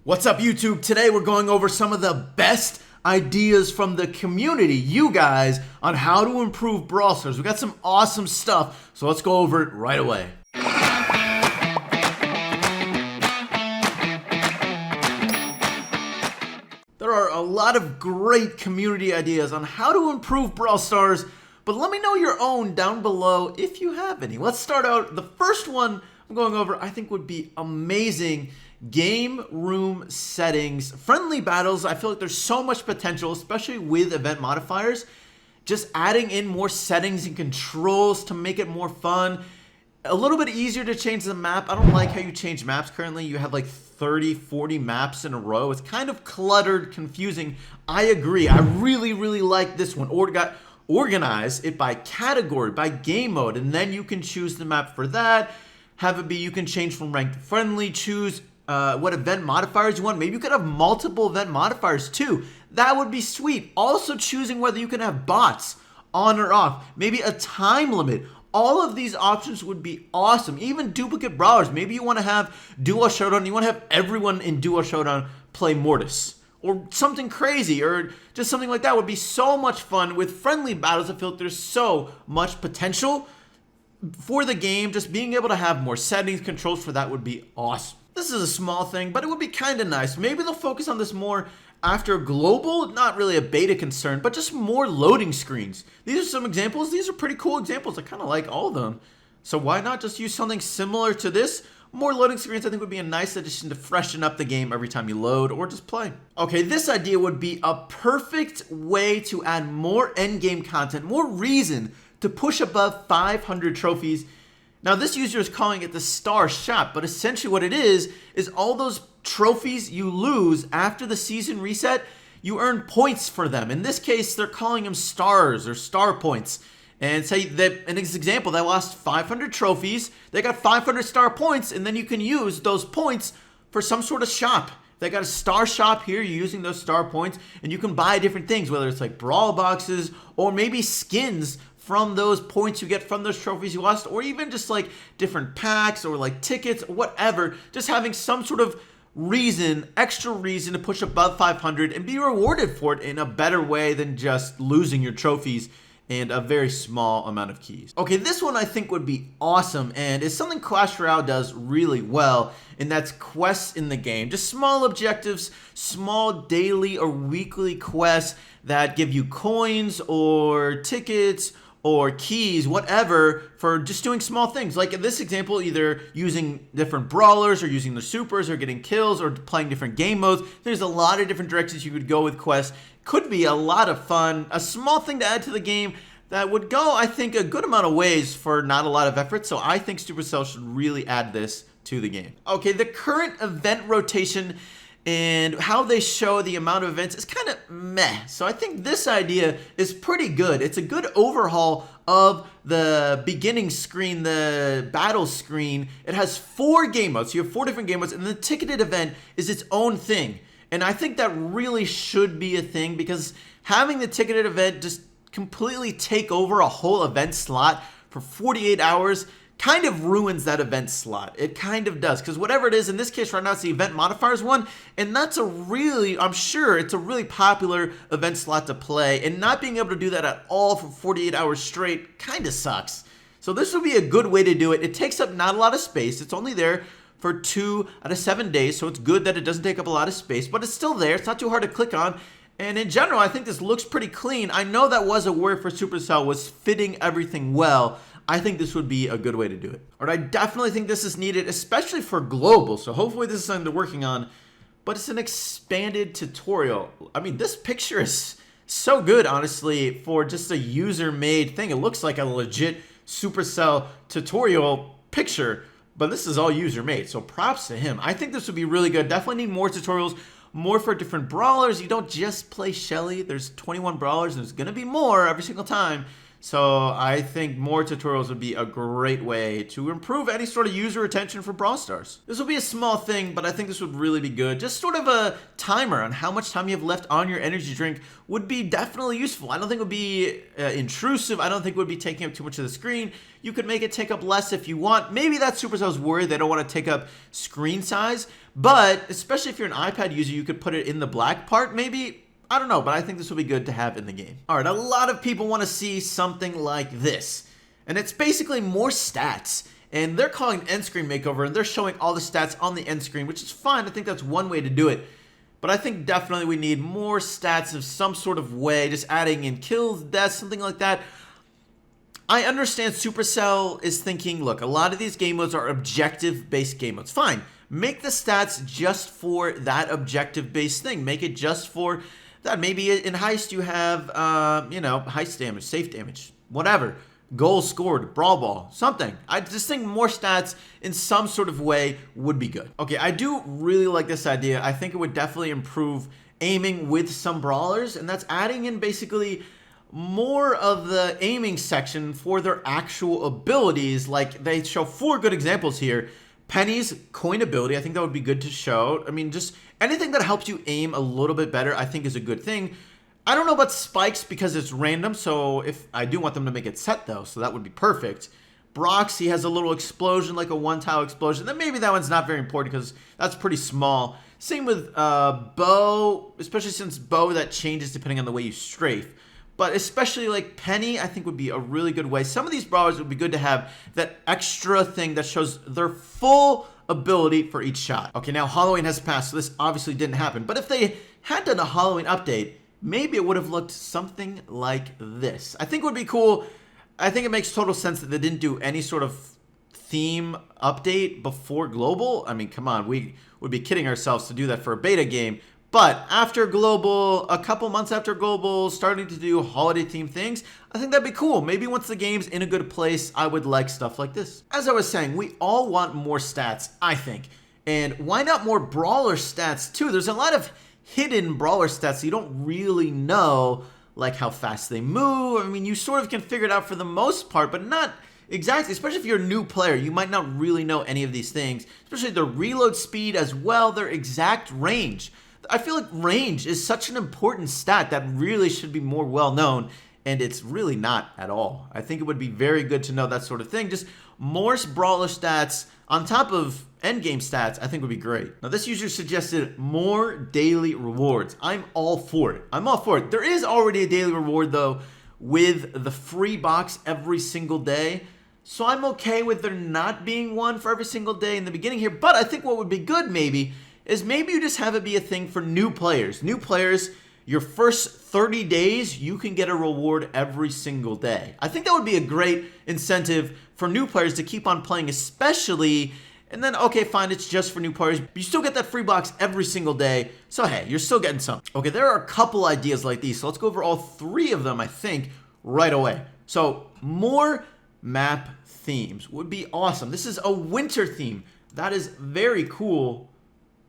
What's up, YouTube? Today we're going over some of the best ideas from the community, you guys, on how to improve Brawl Stars. We got some awesome stuff, so let's go over it right away. There are a lot of great community ideas on how to improve Brawl Stars, but let me know your own down below if you have any. Let's start out. The first one I'm going over I think would be amazing. Game room settings, friendly battles. I feel like there's so much potential, especially with event modifiers. Just adding in more settings and controls to make it more fun. A little bit easier to change the map. I don't like how you change maps currently. You have like 30, 40 maps in a row. It's kind of cluttered, confusing. I agree. I really like this one. Organize it by category, by game mode, and then you can choose the map for that. Have it be you can change from ranked to friendly, choose what event modifiers you want. Maybe you could have multiple event modifiers too. That would be sweet. Also choosing whether you can have bots on or off. Maybe a time limit. All of these options would be awesome. Even duplicate brawlers. Maybe you want to have duo showdown. You want to have everyone in duo showdown play Mortis. Or something crazy. Or just something like that would be so much fun. With friendly battles, I feel like there's so much potential for the game. Just being able to have more settings, controls for that would be awesome. This is a small thing, but it would be kind of nice. Maybe they'll focus on this more after global, not really a beta concern, but just more loading screens. These are some examples. These are pretty cool examples. I kind of like all of them. So why not just use something similar to this? More loading screens I think would be a nice addition to freshen up the game every time you load or just play. Okay, this idea would be a perfect way to add more endgame content, more reason to push above 500 trophies. Now this user is calling it the star shop, but essentially what it is all those trophies you lose after the season reset, you earn points for them. In this case, they're calling them stars or star points. And say that, in this example, they lost 500 trophies, they got 500 star points, and then you can use those points for some sort of shop. They got a star shop here, you're using those star points, and you can buy different things, whether it's like brawl boxes or maybe skins from those points you get from those trophies you lost, or even just like different packs or like tickets or whatever. Just having some sort of reason, extra reason to push above 500 and be rewarded for it in a better way than just losing your trophies and a very small amount of keys. Okay, this one I think would be awesome and is something Clash Royale does really well, and that's quests in the game. Just small objectives, small daily or weekly quests that give you coins or tickets or keys, whatever, for just doing small things. Like in this example, either using different brawlers or using the supers or getting kills or playing different game modes. There's a lot of different directions you could go with quests. Could be a lot of fun. A small thing to add to the game that would go, I think, a good amount of ways for not a lot of effort. So I think Supercell should really add this to the game. Okay, the current event rotation and how they show the amount of events is kind of meh. So I think this idea is pretty good. It's a good overhaul of the beginning screen, the battle screen. It has 4 game modes. So you have 4 different game modes, and the ticketed event is its own thing. And I think that really should be a thing, because having the ticketed event just completely take over a whole event slot for 48 hours kind of ruins that event slot. It kind of does, because whatever it is, in this case right now it's the event modifiers one, and that's a really, I'm sure it's a really popular event slot to play, and not being able to do that at all for 48 hours straight kind of sucks. So this would be a good way to do it. It takes up not a lot of space. It's only there for 2 out of 7 days, so it's good that it doesn't take up a lot of space, but it's still there. It's not too hard to click on. And in general, I think this looks pretty clean. I know that was a worry for Supercell, was fitting everything well. I think this would be a good way to do it. Or I definitely think this is needed, especially for global. So hopefully this is something they're working on. But it's an expanded tutorial. I mean, this picture is so good, honestly, for just a user-made thing. It looks like a legit Supercell tutorial picture, but this is all user-made. So props to him. I think this would be really good. Definitely need more tutorials, more for different brawlers. You don't just play Shelly. There's 21 brawlers, and there's gonna be more every single time. So I think more tutorials would be a great way to improve any sort of user retention for Brawl Stars. This will be a small thing, but I think this would really be good. Just sort of a timer on how much time you have left on your energy drink would be definitely useful. I don't think it would be intrusive. I don't think it would be taking up too much of the screen. You could make it take up less if you want. Maybe that Supercell's worried they don't want to take up screen size, but especially if you're an iPad user, you could put it in the black part maybe. I don't know, but I think this will be good to have in the game. All right, a lot of people want to see something like this, and it's basically more stats. And they're calling it end screen makeover, and they're showing all the stats on the end screen, which is fine. I think that's one way to do it. But I think definitely we need more stats of some sort of way, just adding in kills, deaths, something like that. I understand Supercell is thinking, look, a lot of these game modes are objective-based game modes. Fine, make the stats just for that objective-based thing. Make it just for that. Maybe in Heist you have, Heist damage, safe damage, whatever. Goals scored, Brawl Ball, something. I just think more stats in some sort of way would be good. Okay, I do really like this idea. I think it would definitely improve aiming with some brawlers, and that's adding in basically more of the aiming section for their actual abilities. Like, they show 4 good examples here. Penny's coin ability, I think that would be good to show. I mean, just anything that helps you aim a little bit better, I think is a good thing. I don't know about spikes because it's random, so if I do want them to make it set though, so that would be perfect. Brox, he has a little explosion, like a one-tile explosion. Then maybe that one's not very important because that's pretty small. Same with Bo, especially since Bo, that changes depending on the way you strafe. But especially like Penny, I think would be a really good way. Some of these brawlers would be good to have that extra thing that shows their full ability for each shot. Okay, now Halloween has passed, so this obviously didn't happen. But if they had done a Halloween update, maybe it would have looked something like this. I think it would be cool. I think it makes total sense that they didn't do any sort of theme update before Global. I mean, come on, we would be kidding ourselves to do that for a beta game. But after Global, a couple months after Global, starting to do holiday themed things, I think that'd be cool. Maybe once the game's in a good place, I would like stuff like this. As I was saying, we all want more stats, I think. And why not more Brawler Stats too? There's a lot of hidden Brawler Stats so you don't really know, like how fast they move. I mean, you sort of can figure it out for the most part, but not exactly. Especially if you're a new player, you might not really know any of these things. Especially their reload speed as well, their exact range. I feel like range is such an important stat that really should be more well known, and it's really not at all. I think it would be very good to know that sort of thing. Just more Brawler Stats on top of endgame stats, I think would be great. Now, this user suggested more daily rewards. I'm all for it. I'm all for it. There is already a daily reward, though, with the free box every single day. So I'm okay with there not being one for every single day in the beginning here. But I think what would be good, maybe you just have it be a thing for new players. New players, your first 30 days, you can get a reward every single day. I think that would be a great incentive for new players to keep on playing, especially. And then, okay, fine, it's just for new players, but you still get that free box every single day. So, hey, you're still getting some. Okay, there are a couple ideas like these. So let's go over all 3 of them, I think, right away. So more map themes would be awesome. This is a winter theme. That is very cool.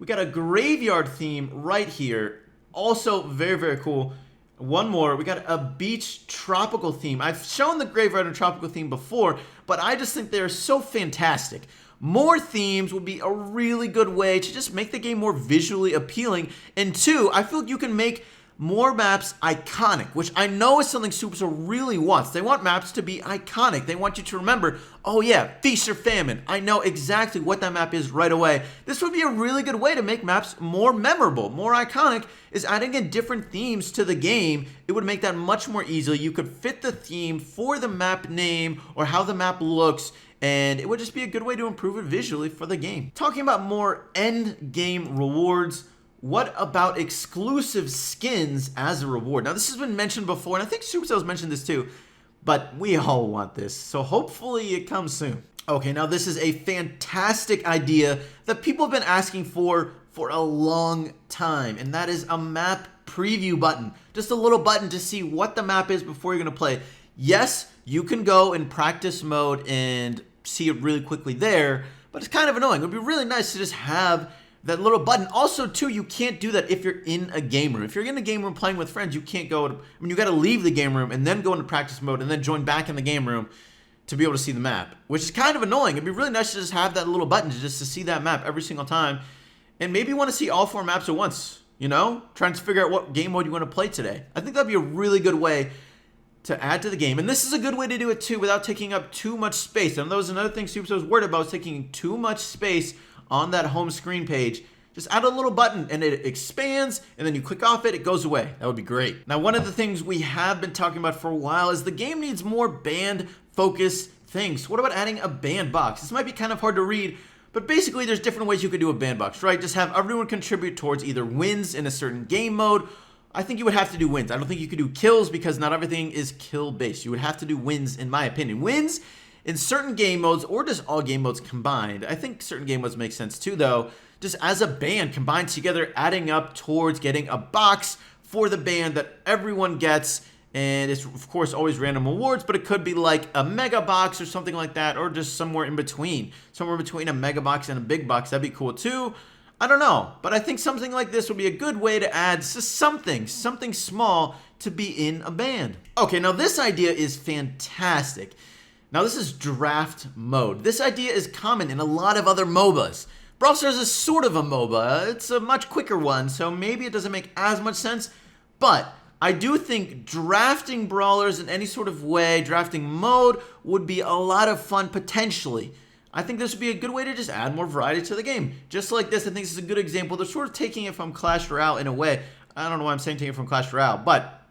We got a graveyard theme right here. Also very, very cool. One more. We got a beach tropical theme. I've shown the graveyard and tropical theme before, but I just think they're so fantastic. More themes would be a really good way to just make the game more visually appealing. And 2, I feel like you can make more maps iconic, which I know is something Supercell really wants. They want maps to be iconic. They want you to remember, oh yeah, Feast or Famine. I know exactly what that map is right away. This would be a really good way to make maps more memorable, more iconic, is adding in different themes to the game. It would make that much more easily. You could fit the theme for the map name or how the map looks, and it would just be a good way to improve it visually for the game. Talking about more end game rewards, what about exclusive skins as a reward? Now, this has been mentioned before, and I think Supercell's mentioned this too, but we all want this, so hopefully it comes soon. Okay, now this is a fantastic idea that people have been asking for a long time, and that is a map preview button. Just a little button to see what the map is before you're going to play. Yes, you can go in practice mode and see it really quickly there, but it's kind of annoying. It would be really nice to just have that little button. Also, too, you can't do that if you're in a game room. If you're in a game room playing with friends, you can't go, you got to leave the game room and then go into practice mode and then join back in the game room to be able to see the map, which is kind of annoying. It'd be really nice to just have that little button to see that map every single time. And maybe you want to see all 4 maps at once, you know? Trying to figure out what game mode you want to play today. I think that'd be a really good way to add to the game. And this is a good way to do it too without taking up too much space. And that was another thing Superstar was worried about, was taking too much space on that home screen page. Just add a little button and it expands, and then you click off it, it goes away. That would be great. Now, one of the things we have been talking about for a while is the game needs more band-focused things. What about adding a band box? This might be kind of hard to read, but basically there's different ways you could do a band box, right? Just have everyone contribute towards either wins in a certain game mode. I think you would have to do wins. I don't think you could do kills because not everything is kill-based. You would have to do wins, in my opinion. Wins in certain game modes or just all game modes combined. I think certain game modes make sense too, though. Just as a band combined together, adding up towards getting a box for the band that everyone gets. And it's, of course, always random awards, but it could be like a mega box or something like that, or just somewhere in between. Somewhere between a mega box and a big box. That'd be cool too. I don't know, but I think something like this would be a good way to add something small to be in a band. Okay, now this idea is fantastic. Now this is draft mode. This idea is common in a lot of other MOBAs. Brawl Stars is sort of a MOBA. It's a much quicker one, so maybe it doesn't make as much sense, but I do think drafting brawlers in any sort of way, drafting mode, would be a lot of fun potentially. I think this would be a good way to just add more variety to the game. Just like this, I think this is a good example. They're sort of taking it from Clash Royale in a way. I don't know why I'm saying taking it from Clash Royale, but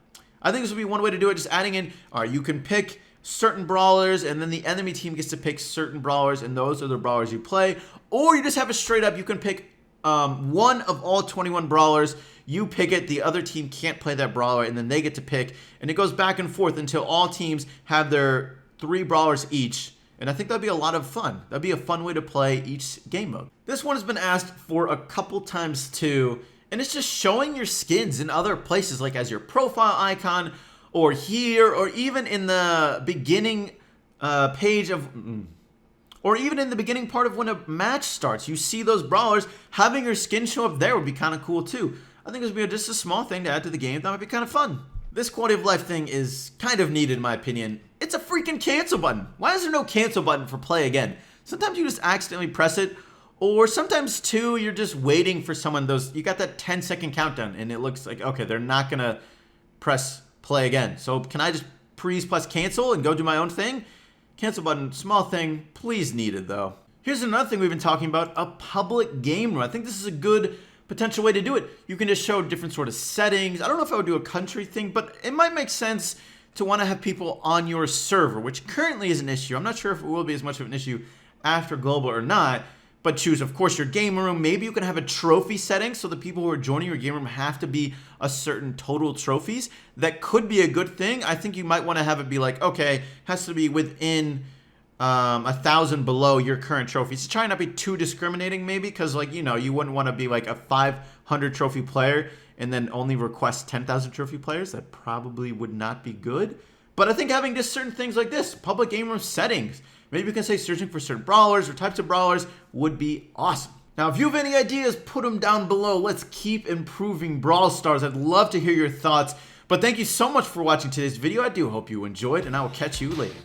I think this would be one way to do it, just adding in, all right, you can pick certain brawlers, and then the enemy team gets to pick certain brawlers, and those are the brawlers you play. Or you just have it straight up, you can pick one of all 21 brawlers, you pick it, the other team can't play that brawler, and then they get to pick, and it goes back and forth until all teams have their 3 brawlers each, and I think that'd be a lot of fun. That'd be a fun way to play each game mode. This one has been asked for a couple times too, and it's just showing your skins in other places, like as your profile icon, or here, or even in the beginning page of... Or even in the beginning part of when a match starts, you see those brawlers, having your skin show up there would be kind of cool too. I think this would be just a small thing to add to the game that might be kind of fun. This quality of life thing is kind of needed in my opinion. It's a freaking cancel button. Why is there no cancel button for play again? Sometimes you just accidentally press it, or sometimes too, you're just waiting for someone, you got that 10-second countdown and it looks like, okay, they're not gonna press play again. So can I just please press cancel and go do my own thing? Cancel button, small thing, please needed though. Here's another thing we've been talking about, a public game room. I think this is a good potential way to do it. You can just show different sort of settings. I don't know if I would do a country thing, but it might make sense to want to have people on your server, which currently is an issue. I'm not sure if it will be as much of an issue after global or not, but choose, of course, your game room. Maybe you can have a trophy setting so the people who are joining your game room have to be a certain total trophies. That could be a good thing. I think you might want to have it be like, okay, has to be within 1,000 below your current trophies. So try not to be too discriminating maybe, because like, you know, you wouldn't want to be like a 500 trophy player and then only request 10,000 trophy players. That probably would not be good. But I think having just certain things like this, public game room settings, maybe you can say searching for certain brawlers or types of brawlers would be awesome. Now, if you have any ideas, put them down below. Let's keep improving Brawl Stars. I'd love to hear your thoughts. But thank you so much for watching today's video. I do hope you enjoyed, and I will catch you later.